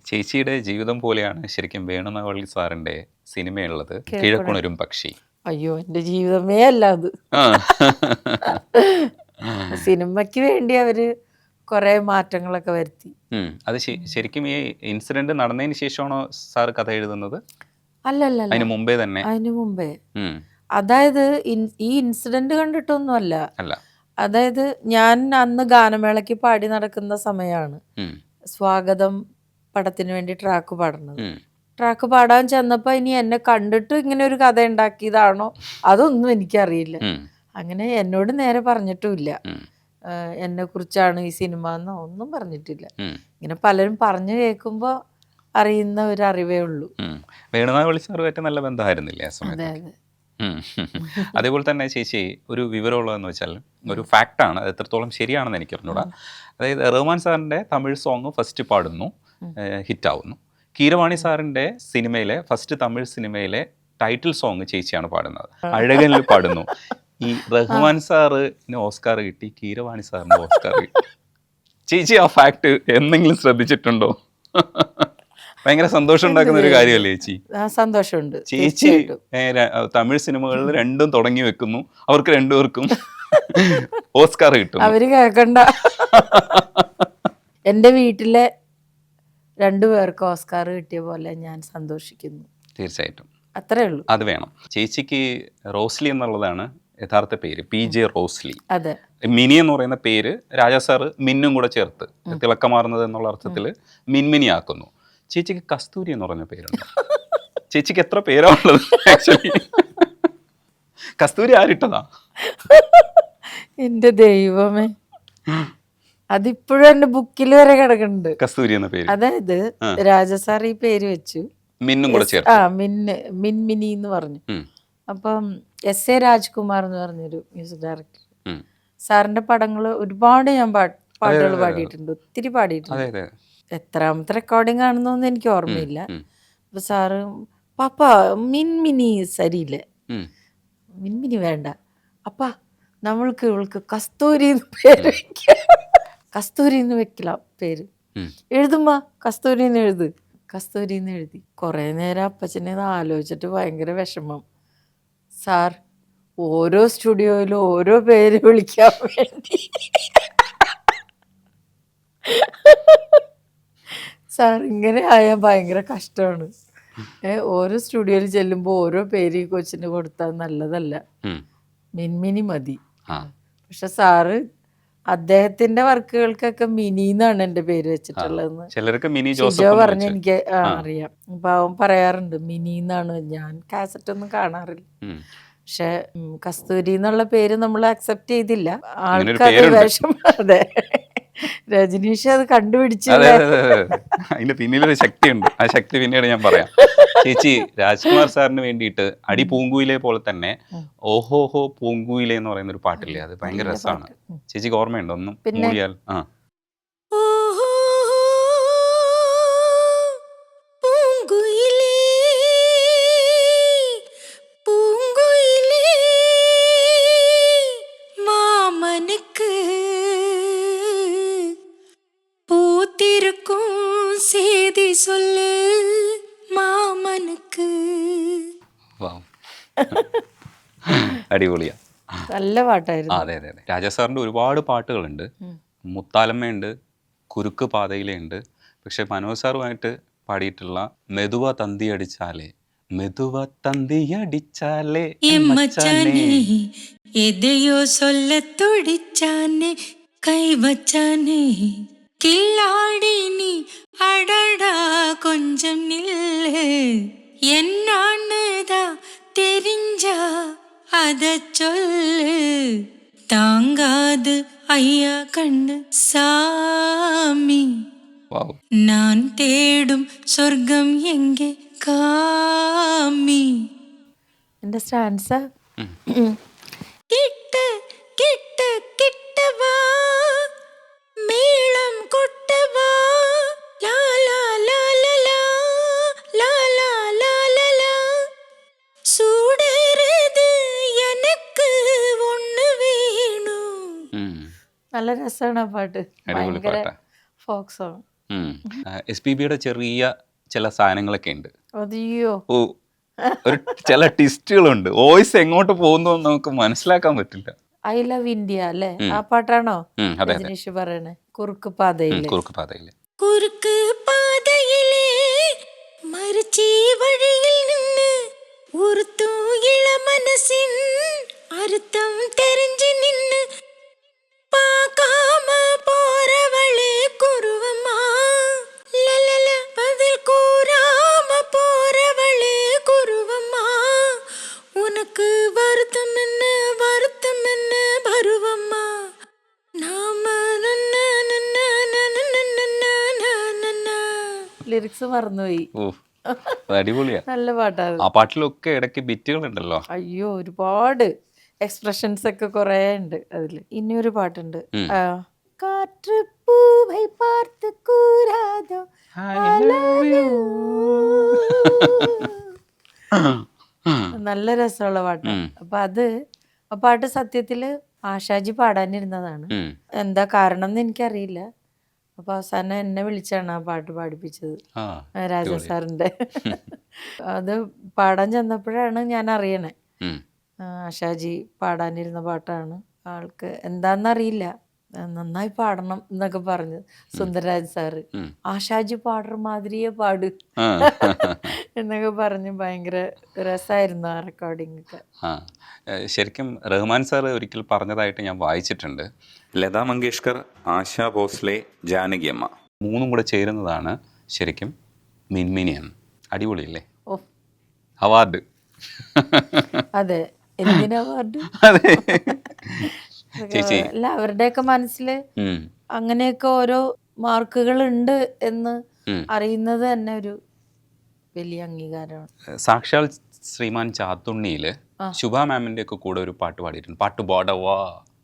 ചേച്ചിയുടെ ജീവിതം പോലെയാണ് ശരിക്കും വേണുനാവളി സാറിന്റെ സിനിമയുള്ളത്, കേൾക്കണം. കിഴക്കുണരും പക്ഷി. അയ്യോ എൻ്റെ ജീവിതമേ അല്ല അത്. ആ. സിനിമയ്ക്ക് വേണ്ടി അവര് കുറെ മാറ്റങ്ങളൊക്കെ വരുത്തി. അത് ശരിക്കും ഈ ഇൻസിഡന്റ് നടന്നതിന് ശേഷമാണോ സാർ കഥ എഴുതുന്നത്? അല്ലല്ല അതിന് മുമ്പേ തന്നെ? അതിനു മുമ്പേ. ഉം. അതായത് ഈ ഇൻസിഡന്റ് കണ്ടിട്ടൊന്നുമല്ല. അല്ല. അതായത് ഞാൻ അന്ന് ഗാനമേളയ്ക്ക് പാടി നടക്കുന്ന സമയമാണ് സ്വാഗതം പടത്തിന് വേണ്ടി ട്രാക്ക് പാടുന്നത്. ട്രാക്ക് പാടാൻ ചെന്നപ്പോൾ ഇനി എന്നെ കണ്ടിട്ട് ഇങ്ങനെ ഒരു കഥ ഉണ്ടാക്കിയതാണോ അതൊന്നും എനിക്കറിയില്ല. അങ്ങനെ എന്നോട് നേരെ പറഞ്ഞിട്ടുമില്ല എന്നെ കുറിച്ചാണ് ഈ സിനിമ എന്നോ ഒന്നും പറഞ്ഞിട്ടില്ല. ഇങ്ങനെ പലരും പറഞ്ഞു കേൾക്കുമ്പോൾ അറിയുന്ന ഒരു അറിവേ ഉള്ളൂ. വേണുനാവളി സാറുമായിട്ട് നല്ല ബന്ധമായിരുന്നില്ലേ ആ സമയത്ത്? അതെ അതെ. അതേപോലെ തന്നെ ചേച്ചി ഒരു വിവരമുള്ളതെന്ന് വെച്ചാൽ ഒരു ഫാക്റ്റാണ്, അത് എത്രത്തോളം ശരിയാണെന്ന് എനിക്ക് അറിഞ്ഞൂടാ. അതായത് റഹ്മാൻ സാറിൻ്റെ തമിഴ് സോങ് ഫസ്റ്റ് പാടുന്നു, ഹിറ്റാവുന്നു. കീരവാണി സാറിൻ്റെ സിനിമയിലെ ഫസ്റ്റ് തമിഴ് സിനിമയിലെ ടൈറ്റിൽ സോങ് ചേച്ചിയാണ് പാടുന്നത്, അഴകനിൽ പാടുന്നു. ഈ റഹ്മാൻ സാറിന് ഓസ്കാർ കിട്ടി, കീരവാണി സാറിന് ഓസ്കാർ കിട്ടി. ചേച്ചി ആ ഫാക്ട് എന്തെങ്കിലും ശ്രദ്ധിച്ചിട്ടുണ്ടോ? ഭയങ്കര സന്തോഷം ഉണ്ടാക്കുന്ന ഒരു കാര്യമല്ലേ ചേച്ചി? സന്തോഷമുണ്ട്. ചേച്ചി തമിഴ് സിനിമകളിൽ രണ്ടും തുടങ്ങി വെക്കുന്നു, അവർക്ക് രണ്ടുപേർക്കും ഓസ്കാർ കിട്ടും. അവര് കേൾക്കണ്ട. എൻ്റെ വീട്ടിലെ രണ്ടുപേർക്ക് ഓസ്കാർ കിട്ടിയ പോലെ ഞാൻ സന്തോഷിക്കുന്നു. തീർച്ചയായിട്ടും അത്രേ ഉള്ളൂ. അത് വേണം. ചേച്ചിക്ക് റോസ്ലി എന്നുള്ളതാണ് യഥാർത്ഥ പേര്, PJ റോസ്ലി. അതെ. മിനി എന്ന് പറയുന്ന പേര് രാജാ സാറ് മിന്നും കൂടെ ചേർത്ത് തിളക്കമാർന്നത് എന്നുള്ള അർത്ഥത്തിൽ മിൻമിനി ആക്കുന്നു. ചേച്ചിക്ക് കസ്തൂരി എന്ന് പറഞ്ഞ പേരുണ്ട്. ചേച്ചിക്ക് എത്ര പേരാണുള്ളത് ആക്ച്വലി? കസ്തൂരി ആരിട്ടതാ? എന്റെ ദൈവമേ, അതിപ്പോഴും എന്റെ ബുക്കിൽ വരെ കിടക്കുന്നുണ്ട് കസ്തൂരി എന്ന പേര്. അതായത് രാജസാർ ഈ പേര് വെച്ചു, മിന്നും കൂടെ ചേർത്ത് മിൻമിനി എന്ന് പറഞ്ഞു. അപ്പം SA രാജ്കുമാർ എന്ന് പറഞ്ഞൊരു മ്യൂസിക് ഡയറക്ടർ, സാറിന്റെ പടങ്ങൾ ഒരുപാട് ഞാൻ പാട്ടുകൾ പാടിയിട്ടുണ്ട്, ഒത്തിരി പാടിയിട്ടുണ്ട്. എത്രാമത്തെ റെക്കോർഡിംഗ് ആണെന്നൊന്നും എനിക്ക് ഓർമ്മയില്ല. അപ്പൊ സാറ് പാപ്പ മിൻമിനി സരിയില്ലേ, മിൻമിനി വേണ്ട അപ്പാ, നമ്മൾക്ക് ഇവൾക്ക് കസ്തൂരി പേര് വെക്കാം, കസ്തൂരി എന്ന് വെக்கலாம் പേര്, എഴുതുമ്പോ കസ്തൂരിന്ന് എഴുത്, കസ്തൂരിന്ന് എഴുതി. കുറെ നേരം അപ്പച്ചനെ ആലോചിച്ചിട്ട് ഭയങ്കര വിഷമം. സാർ ഓരോ സ്റ്റുഡിയോയിലും ഓരോ പേര് വിളിക്കാൻ വേണ്ടി സാർ ഇങ്ങനെ ആയാൽ ഭയങ്കര കഷ്ടമാണ്. ഓരോ സ്റ്റുഡിയോയിൽ ചെല്ലുമ്പോൾ ഓരോ പേര് ഈ കൊച്ചിന് കൊടുത്താൽ നല്ലതല്ല, മിൻമിനി മതി. പക്ഷെ സാറ് അദ്ദേഹത്തിന്റെ വർക്കുകൾക്കൊക്കെ മിനി എന്നാണ് എൻ്റെ പേര് വെച്ചിട്ടുള്ളതെന്ന് ഷിജോ പറഞ്ഞ് എനിക്ക് അറിയാം. അപ്പൊ അവൻ പറയാറുണ്ട് മിനി എന്നാണ്. ഞാൻ കാസറ്റ് ഒന്നും കാണാറില്ല. പക്ഷെ കസ്തൂരി എന്നുള്ള പേര് നമ്മൾ അക്സെപ്റ്റ് ചെയ്തില്ല. ആൾക്കാർ വേഷം. അതെ, രജനീഷ് അത് കണ്ടുപിടിച്ചില്ല. അതിന്റെ പിന്നിലൊരു ശക്തിയുണ്ട്, ആ ശക്തി പിന്നീട് ഞാൻ പറയാം. ചേച്ചി രാജ്കുമാർ സാറിന് വേണ്ടിയിട്ട് അടി പൂങ്കുയിലെ പോലെ തന്നെ ഓഹോഹോ പൂങ്കുയിലെ എന്ന് പറയുന്ന ഒരു പാട്ടില്ലേ, അത് ഭയങ്കര രസമാണ്. ചേച്ചിക്ക് ഓർമ്മയുണ്ടോ? ഒന്നും മൂളിയാൽ. അടിപൊളിയാ, നല്ല പാട്ടായിരുന്നു. അതെ അതെ അതെ. രാജാ സാറിന്റെ ഒരുപാട് പാട്ടുകളുണ്ട്. മുത്താലമ്മയുണ്ട്, കുരുക്ക് പാതയിലുണ്ട്. പക്ഷെ മനോജ് സാറുമായിട്ട് പാടിയിട്ടുള്ള മെതുവ തന്തി അടിച്ചാലേ, മെതുവ തന്തി അടിച്ചാലേ എതയോ സൊല്ല തുടിച്ചാനെ കൈവച്ചാനെ കില്ലാടി നീ അടടാ കൊഞ്ചം നില്ല് എന്നാണുതാ தெரிஞ்சா அத சொல்லு தாங்காது ஐயா கண்ணு சாமி நான் தேடும் சொர்க்கம் எங்கே காமி. എന്റെ സ്റ്റാൻസ കിട്ട കിട്ട കിട്ടവാ മേളം കൊട്ടവാ ലാ ലാ ലാ ലാ ലാ ലാ ലാ ലാ ലാ ലാ സൂടരുത് എനക്ക് ഒന്ന് വീണു. നല്ല രസമാണ് ആ പാട്ട്, ഭയങ്കര ഫോക്ക് സോങ്. SPBയുടെ ചെറിയ ചില സാധനങ്ങളൊക്കെ ഉണ്ട്. അതെയോ ഓ, ഒരു ചില ട്വിസ്റ്റുകളുണ്ട്. വോയിസ് എങ്ങോട്ട് പോകുന്നു എന്ന് നമുക്ക് മനസ്സിലാക്കാൻ പറ്റില്ല. ഐ ലവ് ഇന്ത്യ അല്ലേ, ആ പാട്ടാണോ അതെ അതെ. രജനീഷ് പറയണേ? കുറുക്ക് പാതയില്. കുറുക്ക് പാതയില്. കുറുക്ക് പാതയിലെ മരിച്ചീ വഴിയിൽ നിന്ന് ഉറുത്തു ഇള മനസ്സിൻ അർത്ഥം തെരഞ്ഞു നിന്ന് പാകാമ പോറവളെ കുറുവമ്മാ ലലല பதிൽ கூறாம போறவளே குருவம்மா உனக்கு வருத்தம் என்ன பருவம்மா நாம ലിറിക്സ് മറന്നുപോയി. ഓ, അത് അടിപൊളിയാ. നല്ല പാട്ടാണ്. ആ പാട്ടിലൊക്കെ ഇടയ്ക്ക് ബിറ്റുകളുണ്ടല്ലോ. അയ്യോ ഒരുപാട് എക്സ്പ്രഷൻസ് ഒക്കെ കുറേ ഉണ്ട് അതില്. ഇനിയൊരു പാട്ടുണ്ട്, കാറ്റ് പൂവൈ പാർത്ത് കൂരാതോ നല്ല രസമുള്ള പാട്ടാണ്. അപ്പൊ ആ പാട്ട് സത്യത്തില് ആശാജി പാടാനിരുന്നതാണ്. എന്താ കാരണം എന്ന് എനിക്കറിയില്ല. അപ്പൊ അവസാനം എന്നെ വിളിച്ചാണ് ആ പാട്ട് പാടിപ്പിച്ചത്, രാജാ സാറിന്റെ. അത് പാടാൻ ചെന്നപ്പോഴാണ് ഞാൻ അറിയണേ ആശാജി പാടാനിരുന്ന പാട്ടാണ്. ആൾക്ക് എന്താന്നറിയില്ല, നന്നായി പാടണം എന്നൊക്കെ പറഞ്ഞു സുന്ദരരാജ് സാറ്. ആശാജി പാടുற മാതിരിയെ പാട് എന്നൊക്കെ പറഞ്ഞ് ഭയങ്കര രസമായിരുന്നു ആ റെക്കോർഡിംഗ് ഒക്കെ. ശരിക്കും റഹ്മാൻ സാർ ഒരിക്കൽ പറഞ്ഞതായിട്ട് ഞാൻ വായിച്ചിട്ടുണ്ട്, ലതാ മങ്കേഷ്കർ, ആശാ ഭോസ്ലെ, ജാനകി അമ്മ മൂന്നും കൂടെ ചേരുന്നതാണ് ശരിക്കും മിൻമിനിയൻ. അടിപൊളിയല്ലേ? ഓ, അവാർഡ്. അതെ, എന്തിനാ അവാർഡ്? അതെ ചേച്ചി. അല്ല, അവരുടെയൊക്കെ മനസ്സിൽ അങ്ങനെയൊക്കെ ഓരോ മാർക്കുകൾ ഉണ്ട് എന്ന് അറിയുന്നത് തന്നെ ഒരു വലിയ അംഗീകാരമാണ്. സാക്ഷാൽ ശ്രീമാൻ ചാത്തുണ്ണിയില് ശുഭ മാമിന്റെ ഒക്കെ കൂടെ ഒരു പാട്ട് പാടിയിട്ടുണ്ട്, പാട്ട് പാടവാ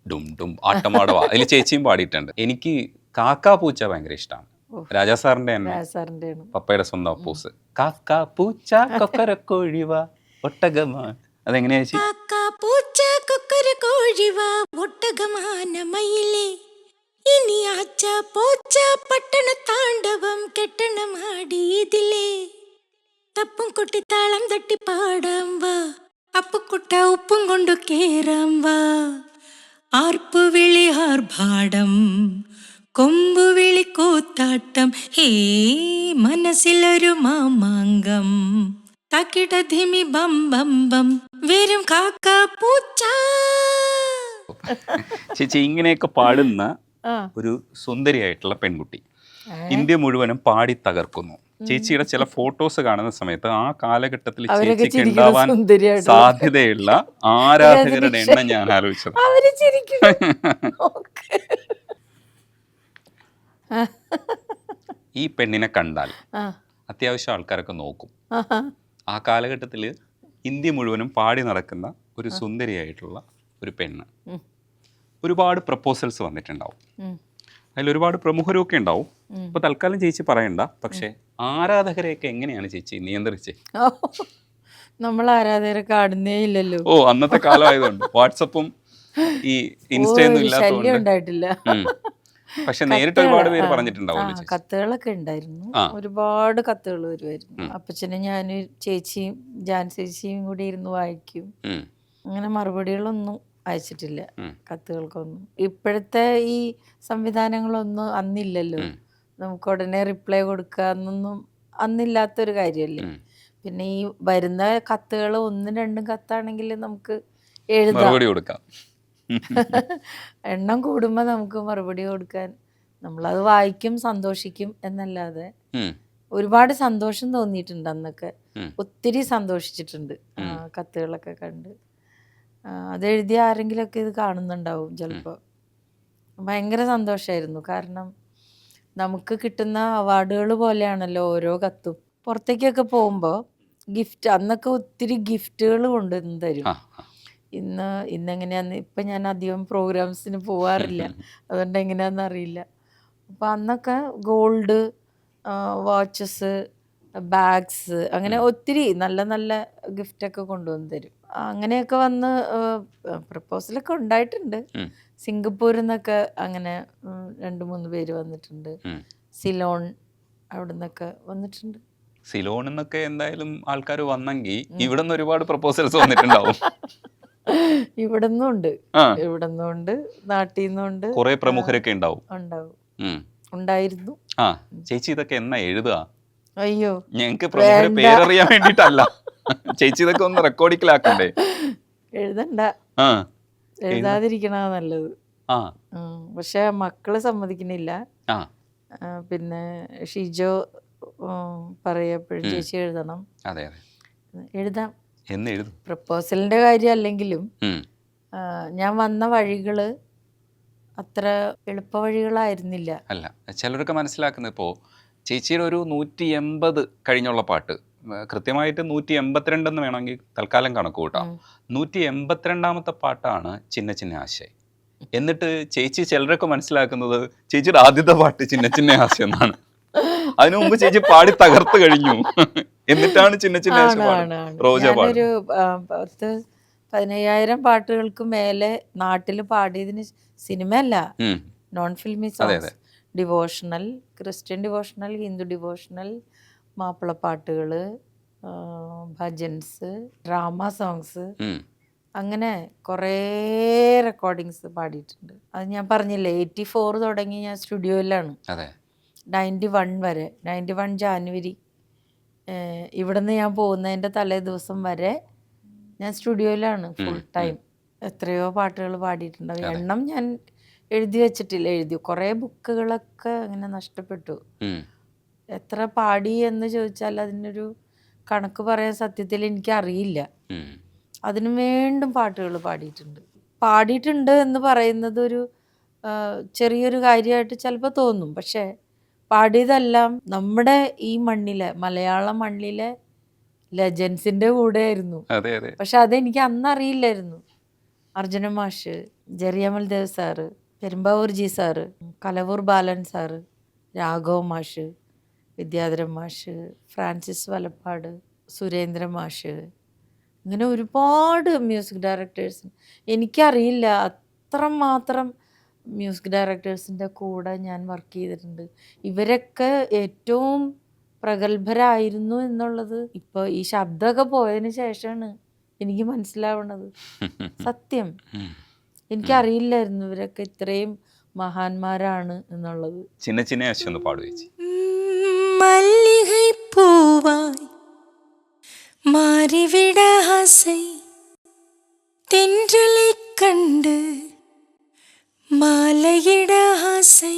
ഡും ഡും ആട്ടമാടവാ. അതിൽ ചേച്ചിയും പാടിയിട്ടുണ്ട്. എനിക്ക് കാക്കാ പൂച്ച ഭയങ്കര ഇഷ്ടമാണ്. രാജാ സാറിന്റെ തന്നെ പപ്പയുടെ സ്വന്തം അപ്പൂസ്. കാക്കാ പൂച്ച കൊക്കരക്കോഴിവ ഒട്ടകമാ. അതെങ്ങനെയാ ചേച്ചി? പൂച്ച കൊക്കരക്കോഴിവ ഒട്ടകമാന മയിലേ ഇനി ആച്ച പോച്ച പട്ടണ താണ്ഡവം കെട്ടണമാടി ഇതിലേ തപ്പും കൊട്ടി താളം തട്ടി പാടാം വാ അപ്പുക്കുട്ട ഉപ്പും കൊണ്ടു കേറാം വാ ആർപ്പുവിളി ആർഭാടം കൊമ്പുവിളി കൂത്താട്ടം ഹേ മനസ്സിലൊരു മാമാങ്കം തക്കിട ധിമി ബം ബം ബം വെറും കാക്ക പൂച്ച. ചേച്ചി ഇങ്ങനെയൊക്കെ പാടുന്ന ഒരു സുന്ദരിയായിട്ടുള്ള പെൺകുട്ടി ഇന്ത്യ മുഴുവനും പാടി തകർക്കുന്നു. ചേച്ചിയുടെ ചില ഫോട്ടോസ് കാണുന്ന സമയത്ത് ആ കാലഘട്ടത്തിൽ ചേച്ചിക്ക് ഉണ്ടാവാൻ സാധ്യതയുള്ള ആരാധകരുടെ എണ്ണം ഞാൻ ആലോചിച്ചത്. ഈ പെണ്ണിനെ കണ്ടാൽ അത്യാവശ്യം ആൾക്കാരൊക്കെ നോക്കും. ആ കാലഘട്ടത്തിൽ ഇന്ത്യ മുഴുവനും പാടി നടക്കുന്ന ഒരു സുന്ദരിയായിട്ടുള്ള ഒരു പെണ്ണ്. ഒരുപാട് പ്രപ്പോസൽസ് വന്നിട്ടുണ്ടാവും, അതിൽ ഒരുപാട് പ്രമുഖരൊക്കെ ഉണ്ടാവും. ഇപ്പൊ തൽക്കാലം ചേച്ചി പറയണ്ട, പക്ഷെ ആരാധകരെയൊക്കെ എങ്ങനെയാണ് ചേച്ചി നിയന്ത്രിച്ചേ? നമ്മൾ ആരാധകരെ കാണുന്നേ ഇല്ലല്ലോ. ഓ, അന്നത്തെ കാലമായതുകൊണ്ട് വാട്സപ്പും ഈ ഇൻസ്റ്റയൊന്നും ഇല്ലാത്തതുകൊണ്ട്. പക്ഷെ നേരിട്ട് ഒരുപാട് പേര് പറഞ്ഞിട്ടുണ്ടാവും. കത്തുകളൊക്കെ ഉണ്ടായിരുന്നു, ഒരുപാട് കത്തുകൾ വരുമായിരുന്നു. അപ്പച്ചനെ ഞാൻ ചേച്ചിയും ജാൻ ചേച്ചിയും കൂടി ഇരുന്ന് വായിക്കും. അങ്ങനെ മറുപടികളൊന്നും അയച്ചിട്ടില്ല കത്തുകൾക്കൊന്നും. ഇപ്പോഴത്തെ ഈ സംവിധാനങ്ങളൊന്നും അന്നില്ലല്ലോ. നമുക്ക് ഉടനെ റിപ്ലൈ കൊടുക്കുക എന്നൊന്നും അന്നില്ലാത്തൊരു കാര്യമല്ലേ. പിന്നെ ഈ വരുന്ന കത്തുകൾ 1-2 കത്താണെങ്കിൽ നമുക്ക് എഴുതാം. എണ്ണം കൂടുമ്പോൾ നമുക്ക് മറുപടി കൊടുക്കാൻ, നമ്മളത് വായിക്കും, സന്തോഷിക്കും എന്നല്ലാതെ. ഒരുപാട് സന്തോഷം തോന്നിയിട്ടുണ്ട് അന്നൊക്കെ, ഒത്തിരി സന്തോഷിച്ചിട്ടുണ്ട് കത്തുകളൊക്കെ കണ്ട്. അതെഴുതിയ ആരെങ്കിലുമൊക്കെ ഇത് കാണുന്നുണ്ടാവും ചിലപ്പോൾ. ഭയങ്കര സന്തോഷമായിരുന്നു. കാരണം നമുക്ക് കിട്ടുന്ന അവാർഡുകൾ പോലെയാണല്ലോ ഓരോ കത്തും. പുറത്തേക്കൊക്കെ പോകുമ്പോൾ ഗിഫ്റ്റ്, അന്നൊക്കെ ഒത്തിരി ഗിഫ്റ്റുകൾ കൊണ്ടുവന്ന് തരും. ഇന്നെങ്ങനെയാന്ന്, ഇപ്പം ഞാൻ അധികം പ്രോഗ്രാംസിന് പോവാറില്ല, അതുകൊണ്ട് എങ്ങനെയാണെന്ന് അറിയില്ല. അപ്പോൾ അന്നൊക്കെ ഗോൾഡ്, വാച്ചസ്, ബാഗ്സ്, അങ്ങനെ ഒത്തിരി നല്ല നല്ല ഗിഫ്റ്റൊക്കെ കൊണ്ടുവന്ന് തരും. അങ്ങനെയൊക്കെ വന്ന് പ്രപ്പോസലൊക്കെ ഉണ്ടായിട്ടുണ്ട്. സിംഗപ്പൂരിൽ നിന്നൊക്കെ അങ്ങനെ 2-3 പേര് വന്നിട്ടുണ്ട്. സിലോൺ അവിടെ നിന്നൊക്കെ വന്നിട്ടുണ്ട്. സിലോണിൽ നിന്നൊക്കെ എന്തായാലും ആൾക്കാർ വന്നെങ്കിൽ ഇവിടെ നിന്ന് ഒരുപാട് പ്രപ്പോസൽസ് വന്നിട്ടുണ്ടാവും. ഇവിടെ നിന്നുണ്ട്, ആ ഇവിടെ നിന്നുണ്ട്, നാട്ടിൽ നിന്നുണ്ട്, കുറെ പ്രമുഖരൊക്കെ ഉണ്ടാവും. ഉണ്ടാവും, ഉം. ഉണ്ടായിരുന്നു. ആ ചേച്ചി ഇതൊക്കെ എന്നാ എഴുതുക? അയ്യോ ഞങ്ങക്ക് പ്രമുഖരെ വേണ്ട. പേരറിയാൻ വേണ്ടിട്ടല്ല, ചേച്ചി ഇതൊക്കെ ഒന്ന് റെക്കോർഡിക്കലാക്കണ്ടേ? എഴുതണ്ട, ആ എഴുതാതിരിക്കണ നല്ലത്. ആ പക്ഷെ മക്കള് സമ്മതിക്കുന്നില്ല. ആ പിന്നെ ഷിജോ പറയപ്പോഴും ചേച്ചി എഴുതണം. അതെ അതെ, എഴുതാം, എന്ന് എഴുതും. പ്രപ്പോസലിന്റെ കാര്യം അല്ലെങ്കിലും ഉം. ഞാൻ വന്ന വഴികള് അത്ര എളുപ്പ വഴികളായിരുന്നില്ല. അല്ല, ചിലരൊക്കെ മനസ്സിലാക്കുന്നത് ഇപ്പോൾ ചേച്ചിയുടെ ഒരു 180 കഴിഞ്ഞുള്ള പാട്ട്, കൃത്യമായിട്ട് 182 എന്ന് വേണമെങ്കിൽ തൽക്കാലം കണക്ക് കൂട്ടാം. 182ാമത്തെ പാട്ടാണ് ചിന്ന ചിന്ന ആശയ. എന്നിട്ട് ചേച്ചി ചിലരൊക്കെ മനസ്സിലാക്കുന്നത് ചേച്ചിയുടെ ആദ്യത്തെ പാട്ട് ചിന്ന ചിന്ന ആശയം എന്നാണ്. അതിനു മുമ്പ് ചേച്ചി പാടി തകർത്ത് കഴിഞ്ഞു, എന്നിട്ടാണ് ചിന്ന ചിന്ന ആശയം റോജ പാടും. ഞാനൊരു 10,000 പാട്ടുകൾക്ക് മേലെ നാട്ടിൽ പാടിയതിന്, സിനിമയല്ല, non filmy songs, devotional, Christian devotional, Hindu devotional, മാപ്പിളപ്പാട്ടുകള്, ഭജൻസ്, ഡ്രാമ സോങ്സ്, അങ്ങനെ കുറേ റെക്കോർഡിങ്സ് പാടിയിട്ടുണ്ട്. അത് ഞാൻ പറഞ്ഞില്ലേ, 84 തുടങ്ങി ഞാൻ സ്റ്റുഡിയോയിലാണ്. 91 വരെ, 91 ജാനുവരി ഇവിടുന്ന് ഞാൻ പോകുന്നതിൻ്റെ തലേ ദിവസം വരെ ഞാൻ സ്റ്റുഡിയോയിലാണ് ഫുൾ ടൈം. എത്രയോ പാട്ടുകൾ പാടിയിട്ടുണ്ട്. എണ്ണം ഞാൻ എഴുതി വെച്ചിട്ടില്ല. എഴുതി കുറേ ബുക്കുകളൊക്കെ അങ്ങനെ നഷ്ടപ്പെട്ടു. എത്ര പാടി എന്ന് ചോദിച്ചാൽ അതിനൊരു കണക്ക് പറയാൻ സത്യത്തിൽ എനിക്കറിയില്ല. അതിനു വീണ്ടും പാട്ടുകൾ പാടിയിട്ടുണ്ട് എന്ന് പറയുന്നത് ഒരു ചെറിയൊരു കാര്യമായിട്ട് ചിലപ്പോൾ തോന്നും. പക്ഷേ പാടിയതെല്ലാം നമ്മുടെ ഈ മണ്ണിലെ, മലയാളം മണ്ണിലെ ലെജൻസിൻ്റെ കൂടെയായിരുന്നു. പക്ഷെ അതെനിക്ക് അന്നറിയില്ലായിരുന്നു. അർജുന മാഷ്, ജെറിയമൽ Dev sir, Perumbavoor G sir, Kalavoor ബാലൻ സാറ്, രാഘവ മാഷ്, വിദ്യാധരൻ മാഷ്, ഫ്രാൻസിസ് വലപ്പാട്, സുരേന്ദ്ര മാഷ്, ഇങ്ങനെ ഒരുപാട് മ്യൂസിക് ഡയറക്ടേഴ്സ്. എനിക്കറിയില്ല അത്രമാത്രം മ്യൂസിക് ഡയറക്ടേഴ്സിൻ്റെ കൂടെ ഞാൻ വർക്ക് ചെയ്തിട്ടുണ്ട്. ഇവരൊക്കെ ഏറ്റവും പ്രഗത്ഭരായിരുന്നു എന്നുള്ളത് ഇപ്പോൾ ഈ ശബ്ദമൊക്കെ പോയതിന് ശേഷമാണ് എനിക്ക് മനസ്സിലാവണത്. സത്യം, എനിക്കറിയില്ലായിരുന്നു ഇവരൊക്കെ ഇത്രയും മഹാന്മാരാണ് എന്നുള്ളത്. ചിന്ന ചിന്ന ആശയം ഒന്ന് പാടുക ചേച്ചി. மல்லிகை பூவாய் மாறிவிட ஆசை, தென்றலை கண்டு மாலையிட ஆசை,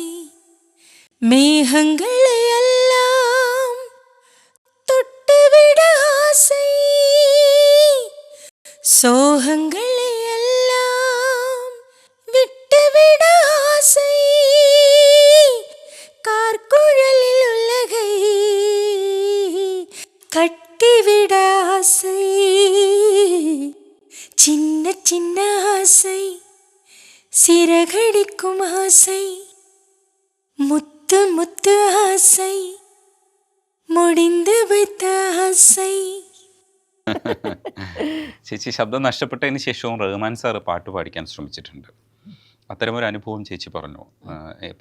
மேகங்களை எல்லாம் தொட்டுவிட ஆசை, சோகங்களை எல்லாம் விட்டுவிட ஆசை, கார்குழலில் உலகை கட்டிவிட ஆசை, சின்ன சின்ன ஆசை, சிறகடிக்கும் ஆசை, முத்து முத்து ஆசை, முடிந்து வைத்த ஆசை. ചേച്ചി ശബ്ദം നഷ്ടപ്പെട്ടതിന് ശേഷവും റഹ്മാൻ സാറ് പാട്ട് പാടിക്കാൻ ശ്രമിച്ചിട്ടുണ്ട്. അത്തരമൊരു അനുഭവം ചേച്ചി പറഞ്ഞു.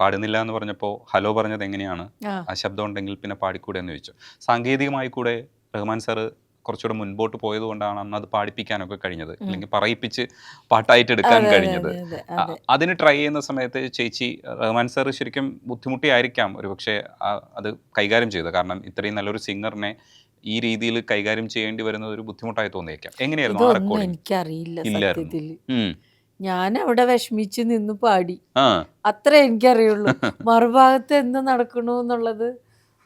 പാടുന്നില്ല എന്ന് പറഞ്ഞപ്പോൾ ഹലോ പറഞ്ഞത് എങ്ങനെയാണ്, ആ ശബ്ദം ഉണ്ടെങ്കിൽ പിന്നെ പാടിക്കൂടെ എന്ന് ചോദിച്ചു. സാങ്കേതികമായി കൂടെ റഹ്മാൻ സാറ് കുറച്ചുകൂടെ മുൻപോട്ട് പോയത് കൊണ്ടാണ് അന്ന് അത് പാടിപ്പിക്കാനൊക്കെ കഴിഞ്ഞത്, അല്ലെങ്കിൽ പറയിപ്പിച്ച് പാട്ടായിട്ട് എടുക്കാൻ കഴിഞ്ഞത്. അതിന് ട്രൈ ചെയ്യുന്ന സമയത്ത് ചേച്ചി, റഹ്മാൻ സാർ ശരിക്കും ബുദ്ധിമുട്ടിയായിരിക്കാം ഒരു പക്ഷേ അത് കൈകാര്യം ചെയ്തത്. കാരണം ഇത്രയും നല്ലൊരു സിംഗറിനെ ഈ രീതിയിൽ കൈകാര്യം ചെയ്യേണ്ടി വരുന്നത് ഒരു ബുദ്ധിമുട്ടായി തോന്നിയേക്കാം. എങ്ങനെയായിരുന്നു? എനിക്കറിയില്ല. ഞാൻ അവിടെ വിഷമിച്ച് നിന്ന് പാടി, അത്ര എനിക്കറിയുള്ളൂ. മറുഭാഗത്ത് എന്ത് നടക്കണു എന്നുള്ളത്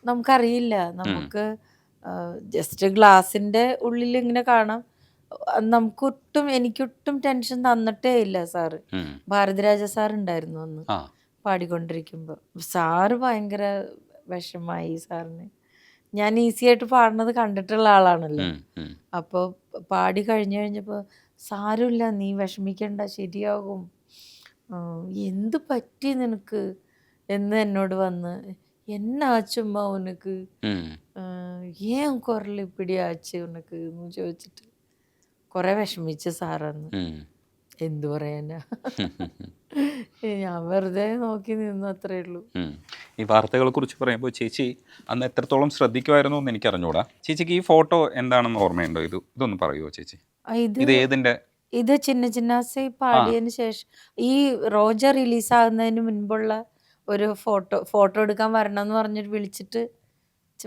നമുക്കറിയില്ല. നമുക്ക് ജസ്റ്റ് ഗ്ലാസിന്റെ ഉള്ളിൽ ഇങ്ങനെ കാണാം. എനിക്കൊട്ടും ടെൻഷൻ തന്നിട്ടേ ഇല്ല സാറ്. ഭാരതിരാജ സാർ ഉണ്ടായിരുന്നു അന്ന് പാടിക്കൊണ്ടിരിക്കുമ്പോ. സാറ് ഭയങ്കര വിഷമായി സാറിന്. ഞാൻ ഈസി ആയിട്ട് പാടുന്നത് കണ്ടിട്ടുള്ള ആളാണല്ലോ. അപ്പോൾ പാടി കഴിഞ്ഞപ്പോൾ സാരമില്ല, നീ വിഷമിക്കണ്ട, ശരിയാകും, എന്ത് പറ്റി നിനക്ക് എന്ന് എന്നോട് വന്ന്, എന്നാച്ചുമ്മ ഉനക്ക്, ഏൻ കുരൽ ഇപ്പിടി ആച്ച് ഉനക്ക് എന്ന് ചോദിച്ചിട്ട് കുറേ വിഷമിച്ച് സാറന്ന്. എന്തു പറയാനാ. ഞാൻ വെറുതെ നോക്കി നിന്നു, അത്രേ ഉള്ളൂ. ഈ വാർത്തകളെ കുറിച്ച് പറയുമ്പോൾ ചേച്ചി അന്ന് എത്രത്തോളം ശ്രദ്ധിക്കുമായിരുന്നു എന്ന് എനിക്ക് അറിഞ്ഞൂടാ. ചേച്ചിക്ക് ഈ ഫോട്ടോ എന്താണെന്ന് ഓർമ്മയുണ്ടോ? ഇതൊന്ന് പറയുമോ ചേച്ചി? ഇത് ഇത് ഏതിൻ്റെ? ഇത് ചിന്ന ചിന്നാസി പാടിയതിന് ശേഷം, ഈ റോജ റിലീസാകുന്നതിന് മുൻപുള്ള ഒരു ഫോട്ടോ എടുക്കാൻ വരണം എന്ന് പറഞ്ഞിട്ട് വിളിച്ചിട്ട്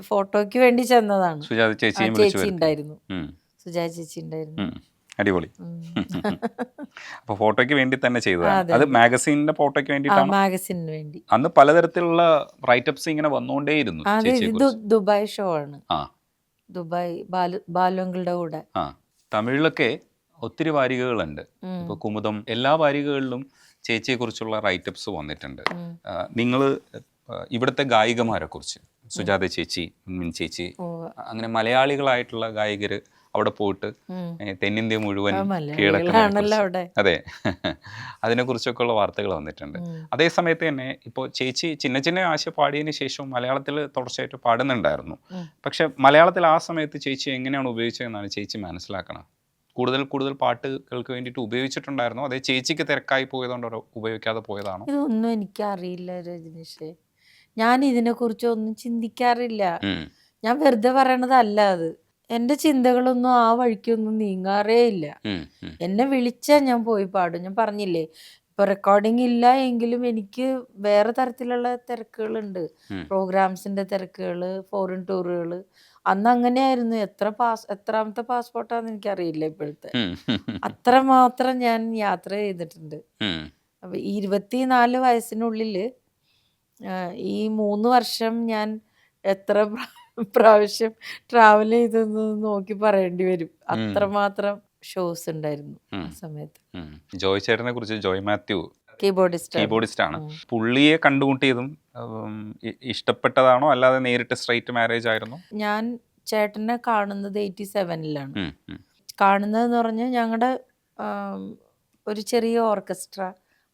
ഫോട്ടോയ്ക്ക് വേണ്ടി ചെന്നതാണ്. സുജാത ആ ചേച്ചിയും വിളിച്ചു ചേച്ചി വരുത്തി. ഉണ്ടായിരുന്നു, സുജാ ചേച്ചി ഉണ്ടായിരുന്നു. അടിപൊളി. ഉം. അപ്പോൾ ഫോട്ടോയ്ക്ക് വേണ്ടി തന്നെ ചെയ്തതാണ്. അതെ, അത് മാഗസീനിന്റെ ഫോട്ടോയ്ക്ക് ആ വേണ്ടിയിട്ടാണ്. മാഗസിന് വേണ്ടി. അന്ന് പലതരത്തിലുള്ള റൈറ്റപ്സ് ഇങ്ങനെ വന്നുകൊണ്ടേയിരുന്നു അതെ, ചേച്ചിയെ ഇത് കുറിച്ച്. ദുബായ് ഷോ ആണ്. ആ ദുബായ് ബാലുങ്കളുടെ കൂടെ. ആ തമിഴിലൊക്കെ ഒത്തിരി വാരികകളുണ്ട്. ഉം. ഇപ്പോൾ കുമുദം എല്ലാ വാരികകളിലും ചേച്ചിയെക്കുറിച്ചുള്ള റൈറ്റപ്സ് വന്നിട്ടുണ്ട്. ഉം. നിങ്ങൾ ഇവിടുത്തെ ഗായികമാരെ കുറിച്ച്, സുജാത ചേച്ചി, മിൻ ചേച്ചി, ഉവ്വ്. അങ്ങനെ മലയാളികളായിട്ടുള്ള ഗായകർ അവിടെ പോയിട്ട് ഉം. തെന്നിന്ത്യ മുഴുവൻ ആ, കീഴടക്കുന്നതിനെ മലയാളികളാണല്ലോ കുറിച്ച്. അവിടെ. അതെ. അതിനെക്കുറിച്ചൊക്കെയുള്ള വാർത്തകൾ വന്നിട്ടുണ്ട്. ഉം. അതേ സമയത്ത് തന്നെ ഇപ്പോൾ ചേച്ചി ചിന്ന ചിന്ന ആശ പാടിയതിന് ശേഷം മലയാളത്തിൽ തുടർച്ചയായിട്ട് പാടുന്നുണ്ടായിരുന്നു. ഉം. പക്ഷെ മലയാളത്തിൽ ആ സമയത്ത് ചേച്ചി എങ്ങനെയാണ് ഉപയോഗിച്ചതെന്നാണ് ചേച്ചി മനസ്സിലാക്കണം. കൂടുതൽ പാട്ടുകൾക്ക് വേണ്ടിയിട്ട് ഉപയോഗിച്ചിട്ടുണ്ടായിരുന്നോ? അതേ ചേച്ചിക്ക് തിരക്കായി പോയതുകൊണ്ട് ഉപയോഗിക്കാതെ പോയതാണോ? ഇതൊന്നും എനിക്കറിയില്ല രജനീഷേ. ഞാൻ ഇതിനെക്കുറിച്ചൊന്നും ചിന്തിക്കാറില്ല. ഉം. ഞാൻ വെറുതെ പറയണതല്ല അത്. എൻ്റെ ചിന്തകളൊന്നും ആ വഴിക്കൊന്നും നീങ്ങാറേ ഇല്ല. ഉം. ഉം. എന്നെ വിളിച്ചാൽ ഞാൻ പോയി പാടും. ഞാൻ പറഞ്ഞില്ലേ, ഇപ്പോൾ റെക്കോർഡിംഗ് ഇല്ല എങ്കിലും എനിക്ക് വേറെ തരത്തിലുള്ള തിരക്കുകളുണ്ട്. ഉം. പ്രോഗ്രാംസിൻ്റെ തിരക്കുകൾ, ഫോറിൻ ടൂറുകൾ. അന്ന് അങ്ങനെയായിരുന്നു. എത്രാമത്തെ പാസ്പോർട്ടാന്ന് എനിക്കറിയില്ല ഇപ്പോഴത്തെ. ഉം. അത്രമാത്രം ഞാൻ യാത്ര ചെയ്തിട്ടുണ്ട്. ഉം. അപ്പോൾ ഈ 24 വയസ്സിനുള്ളിൽ ഈ 3 വർഷം ഞാൻ എത്ര പ്രാവശ്യം ട്രാവൽ ചെയ്തെന്ന് നോക്കി പറയേണ്ടി വരും. അത്രമാത്രം ഷോസ് ഉണ്ടായിരുന്നു ആ സമയത്ത്. ഉം. ജോയ് ചേട്ടനെ കുറിച്ച്, ജോയ് മാത്യു കീബോർഡിസ്റ്റ് ആണ്. പുള്ളിയെ കണ്ടുമുട്ടിയതും ഇഷ്ടപ്പെട്ടതാണോ, അല്ലാതെ നേരിട്ട് സ്ട്രൈറ്റ് മാരേജ് ആയിരുന്നു? ഞാൻ ചേട്ടനെ കാണുന്നത് 87-ലാണ്. ഉം. ഉം. കാണുന്നതെന്ന് പറഞ്ഞാൽ ഞങ്ങളുടെ ഒരു ചെറിയ ഓർക്കസ്ട്ര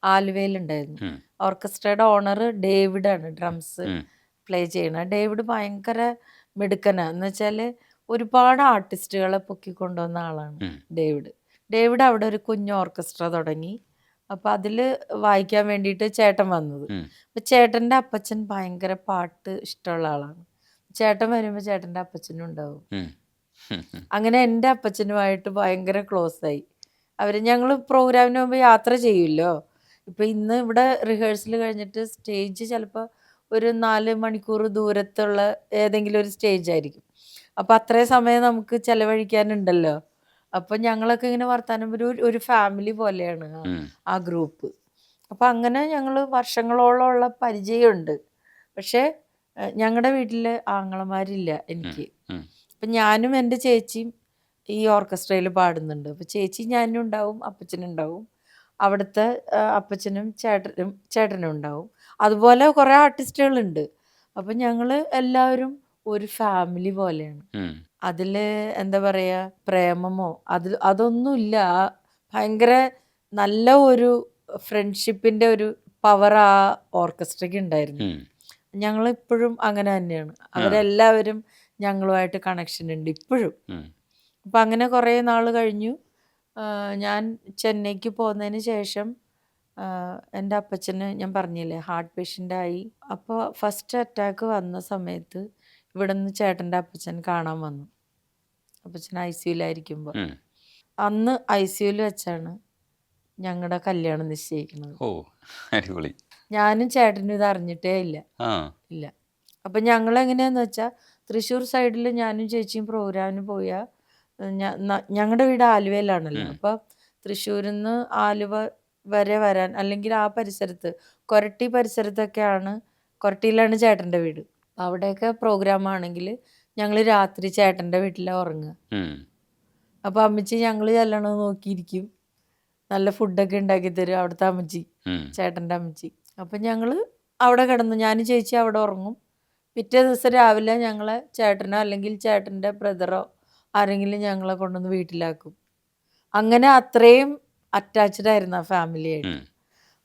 ആലുവയിലുണ്ടായിരുന്നു. ഉം. ഓർക്കസ്ട്രയുടെ ഓണർ ഡേവിഡാണ് ഡ്രംസ് ഉം. പ്ലേ ചെയ്യണ. ഡേവിഡ് ഭയങ്കര മിടുക്കനാണ്. എന്ന് വെച്ചാൽ ഒരുപാട് ആർട്ടിസ്റ്റുകളെ പൊക്കിക്കൊണ്ടുവന്ന ആളാണ് ഉം. ഡേവിഡ് അവിടെ ഒരു കുഞ്ഞ് ഓർക്കസ്ട്ര തുടങ്ങി. അപ്പോൾ അതിൽ വായിക്കാൻ വേണ്ടിയിട്ട് ചേട്ടൻ വന്നത്. ഉം. അപ്പോൾ ചേട്ടൻ്റെ അപ്പച്ചൻ ഭയങ്കര പാട്ട് ഇഷ്ടമുള്ള ആളാണ്. ചേട്ടൻ വരുമ്പോൾ ചേട്ടൻ്റെ അപ്പച്ചനും ഉണ്ടാവും. ഉം. ഉം. ഉം. അങ്ങനെ എൻ്റെ അപ്പച്ചനുമായിട്ട് ഭയങ്കര ക്ലോസ് ആയി. ഞങ്ങൾ പ്രോഗ്രാമിന് മുമ്പ് യാത്ര ചെയ്യുമല്ലോ. ഇപ്പോൾ ഇന്ന് ഇവിടെ റിഹേഴ്സൽ കഴിഞ്ഞിട്ട് സ്റ്റേജ് ചിലപ്പോൾ ഒരു 4 മണിക്കൂർ ദൂരത്തുള്ള ഏതെങ്കിലും ഒരു സ്റ്റേജ് ആയിരിക്കും. അപ്പോൾ അത്രയും സമയം നമുക്ക് ചിലവഴിക്കാനുണ്ടല്ലോ. അപ്പം ഞങ്ങളൊക്കെ ഇങ്ങനെ വർത്താനം ഒരു ഫാമിലി പോലെയാണ് ഉം. ആ ഗ്രൂപ്പ്. അപ്പം അങ്ങനെ ഞങ്ങൾ വർഷങ്ങളോളമുള്ള പരിചയമുണ്ട്. പക്ഷേ ഞങ്ങളുടെ വീട്ടിൽ ആങ്ങളമാരില്ല എനിക്ക്. ഉം. അപ്പം ഞാനും എൻ്റെ ചേച്ചിയും ഈ ഓർക്കസ്ട്രയിൽ പാടുന്നുണ്ട്. അപ്പോൾ ചേച്ചി ഞാനും ഉണ്ടാവും, അപ്പച്ചനുണ്ടാവും. അവിടുത്തെ അപ്പച്ചനും ചേട്ടനും ഉണ്ടാവും. അതുപോലെ കുറേ ആർട്ടിസ്റ്റുകളുണ്ട്. അപ്പം ഞങ്ങൾ എല്ലാവരും ഒരു ഫാമിലി പോലെയാണ്. ഉം. അതിൽ എന്താ പറയുക, പ്രേമമോ അതൊന്നുമില്ല. ഭയങ്കര നല്ല ഒരു ഫ്രണ്ട്ഷിപ്പിൻ്റെ ഒരു പവർ ആ ഓർക്കസ്ട്രയ്ക്ക് ഉണ്ടായിരുന്നു. ഉം. ഞങ്ങളിപ്പോഴും അങ്ങനെ തന്നെയാണ്. അവരെല്ലാവരും ഞങ്ങളുമായിട്ട് കണക്ഷൻ ഉണ്ട് ഇപ്പോഴും. ഉം. അപ്പം അങ്ങനെ കുറേ നാൾ കഴിഞ്ഞു. ഞാൻ ചെന്നൈക്ക് പോകുന്നതിന് ശേഷം എൻ്റെ അപ്പച്ചന് ഞാൻ പറഞ്ഞില്ലേ ഹാർട്ട് പേഷ്യൻ്റായി. അപ്പോൾ ഫസ്റ്റ് അറ്റാക്ക് വന്ന സമയത്ത് ഇവിടെ നിന്ന് ചേട്ടൻ്റെ അപ്പച്ചൻ കാണാൻ വന്നു. അപ്പച്ചൻ ICUലായിരിക്കുമ്പോൾ ഉം. അന്ന് ICUയിൽ വെച്ചാണ് ഞങ്ങളുടെ കല്യാണം നിശ്ചയിക്കുന്നത്. ഓ, അടിപൊളി. ഞാനും ചേട്ടനും ഇത് അറിഞ്ഞിട്ടേ ഇല്ല. അപ്പം ഞങ്ങൾ എങ്ങനെയാന്ന് വെച്ചാൽ തൃശ്ശൂർ സൈഡിൽ ഞാനും ചേച്ചിയും പ്രോഗ്രാമിന് പോയാൽ ഞങ്ങളുടെ വീട് ആലുവയിലാണല്ലോ. അപ്പോൾ തൃശ്ശൂരിൽ നിന്ന് ആലുവ വരെ വരാൻ, അല്ലെങ്കിൽ ആ പരിസരത്ത് കൊരട്ടി പരിസരത്തൊക്കെയാണ്, കൊരട്ടിയിലാണ് ചേട്ടൻ്റെ വീട്. അവിടെയൊക്കെ പ്രോഗ്രാം ആണെങ്കിൽ ഞങ്ങൾ രാത്രി ചേട്ടൻ്റെ വീട്ടിലാണ് ഉറങ്ങുക. അപ്പോൾ അമ്മച്ചി ഞങ്ങൾ ചെല്ലണമെന്ന് നോക്കിയിരിക്കും. നല്ല ഫുഡൊക്കെ ഉണ്ടാക്കി തരും അവിടുത്തെ അമ്മച്ചി, ചേട്ടൻ്റെ അമ്മച്ചി. അപ്പം ഞങ്ങൾ അവിടെ കിടന്നു, ഞാനും ചേച്ചി അവിടെ ഉറങ്ങും. പിറ്റേ ദിവസം രാവിലെ ഞങ്ങളെ ചേട്ടനോ അല്ലെങ്കിൽ ചേട്ടൻ്റെ ബ്രദറോ ആരെങ്കിലും ഞങ്ങളെ കൊണ്ടുവന്ന് വീട്ടിലാക്കും. അങ്ങനെ അത്രയും അറ്റാച്ച്ഡ് ആയിരുന്നു ആ ഫാമിലിയായിട്ട്.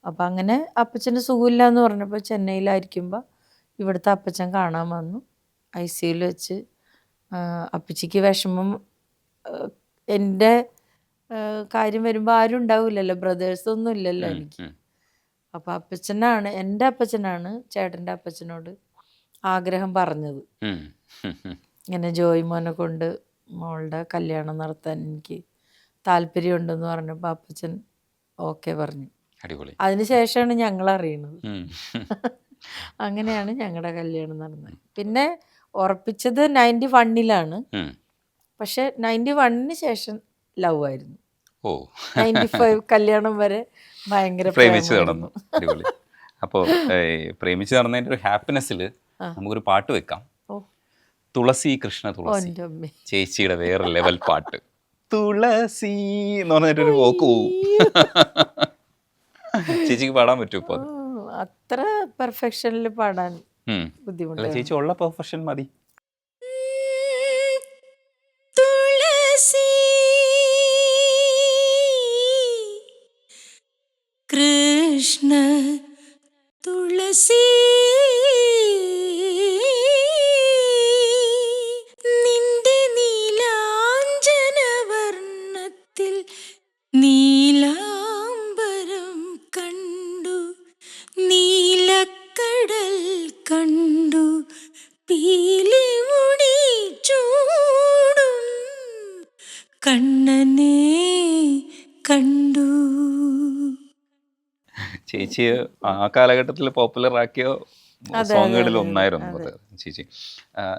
അപ്പം അങ്ങനെ അപ്പച്ചന് സുഖമില്ല എന്ന് പറഞ്ഞപ്പോൾ ചെന്നൈയിലായിരിക്കുമ്പോൾ ഇവിടുത്തെ അപ്പച്ചൻ കാണാൻ വന്നു. ICUയിൽ വെച്ച് അപ്പച്ചിക്ക് വിഷമം എൻ്റെ കാര്യം വരുമ്പോൾ ആരും ഉണ്ടാവില്ലല്ലോ, ബ്രദേഴ്സ് ഒന്നും ഇല്ലല്ലോ എനിക്ക്. അപ്പോൾ അപ്പച്ചനാണ്, എൻ്റെ അപ്പച്ചനാണ് ചേട്ടൻ്റെ അപ്പച്ചനോട് ആഗ്രഹം പറഞ്ഞത്, ഇങ്ങനെ ജോയ് മോനെ കൊണ്ട് മോളുടെ കല്യാണം നടത്താൻ എനിക്ക് താല്പര്യമുണ്ടെന്ന് പറഞ്ഞപ്പോൾ അപ്പച്ചൻ ഓക്കെ പറഞ്ഞു. അടിപൊളി. അതിനുശേഷമാണ് ഞങ്ങൾ അറിയുന്നത്. അങ്ങനെയാണ് ഞങ്ങളുടെ കല്യാണം നടന്നത്. പിന്നെ ഉറപ്പിച്ചത് 91-ലാണ്. പക്ഷെ 91-ന് ശേഷം ലവ് ആയിരുന്നു. 95 കല്യാണം വരെ ഭയങ്കര പ്രേമിച്ച് നടന്നു. അടിപൊളി. അപ്പോൾ പ്രേമിച്ച് നടന്നതിൻ്റെ ഒരു ഹാപ്പിനെസ്സിൽ നമുക്കൊരു പാട്ട് വെക്കാം. തുളസി കൃഷ്ണ തുളസി, ചേച്ചിയുടെ വേറെ ലെവൽ പാട്ട്. തുളസി എന്ന് പറഞ്ഞിട്ടൊരു വോക്ക് പോവും. ചേച്ചിക്ക് പാടാൻ പറ്റും ഇപ്പോൾ? അത്ര പെർഫെക്ഷനിൽ പാടാൻ ബുദ്ധിമുട്ട്. ചേച്ചി ഉള്ള പെർഫെക്ഷൻ മതി. തുളസി കൃഷ്ണ തുളസി നിന്റെ നീലാഞ്ജനവർണ്ണത്തിൽ നീലാംബരം കണ്ടു, നീലക്കടൽ കണ്ടു, പീലിമുടി ചൂടും കണ്ണനെ കണ്ടു. ചേച്ചി ആ കാലഘട്ടത്തിൽ പോപ്പുലർ ആക്കിയ സോങ്ങുകളിൽ ഒന്നായിരുന്നു അത് ചേച്ചി.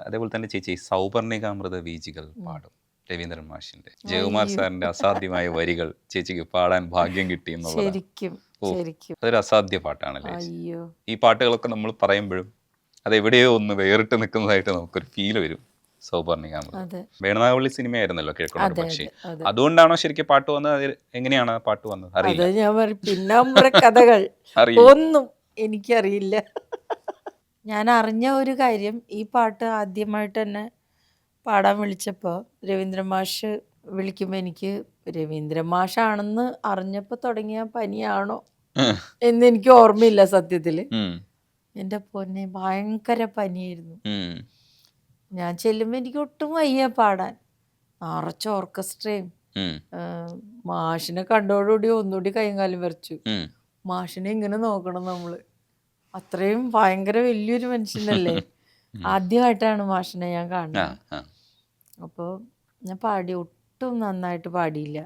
അതേപോലെ തന്നെ ചേച്ചി സൗപർണികാമൃത വീജികൾ പാടും. രവീന്ദ്രൻ മാഷിന്റെ, ജയകുമാർ സാറിന്റെ അസാധ്യമായ വരികൾ ചേച്ചിക്ക് പാടാൻ ഭാഗ്യം കിട്ടി എന്നുള്ളത് അതൊരു അസാധ്യ പാട്ടാണല്ലേ. ഈ പാട്ടുകളൊക്കെ നമ്മൾ പറയുമ്പോഴും അത് എവിടെയോ ഒന്ന് വേറിട്ട് നിൽക്കുന്നതായിട്ട് നമുക്കൊരു ഫീൽ വരും. സൗപർണികാമൃത വേണുനാഗവള്ളി സിനിമയായിരുന്നല്ലോ കിഴക്കോട്ട് പക്ഷി. അതുകൊണ്ടാണോ ശരിക്കും പാട്ട് വന്നത്? എങ്ങനെയാണ് പാട്ട് വന്നത്? അറിയില്ല. ഞാൻ പിന്നാമ്പുറ കഥകൾ ഒന്നും എനിക്കറിയില്ല. ഞാൻ അറിഞ്ഞ ഒരു കാര്യം, ഈ പാട്ട് ആദ്യമായിട്ട് തന്നെ പാടാൻ വിളിച്ചപ്പോൾ രവീന്ദ്രൻ മാഷ് വിളിക്കുമ്പോൾ എനിക്ക് രവീന്ദ്രൻ മാഷാണെന്ന് അറിഞ്ഞപ്പോൾ തുടങ്ങിയ പനിയാണോ എന്ന് എനിക്ക് ഓർമ്മയില്ല സത്യത്തിൽ. എൻ്റെ പൊന്നെ ഭയങ്കര പനിയായിരുന്നു. ഞാൻ ചെല്ലുമ്പോൾ എനിക്ക് ഒട്ടും വയ്യ പാടാൻ. നിറച്ച ഓർക്കസ്ട്രയും. മാഷിനെ കണ്ടോടുകൂടി ഒന്നുകൂടി കൈയും കാലും വരച്ചു. മാഷിനെ ഇങ്ങനെ നോക്കണം നമ്മള്, അത്രയും ഭയങ്കര വലിയൊരു മനുഷ്യനല്ലേ. ആദ്യമായിട്ടാണ് മാഷിനെ ഞാൻ കാണുന്നത്. അപ്പോൾ ഞാൻ പാടി, ഒട്ടും നന്നായിട്ട് പാടിയില്ല,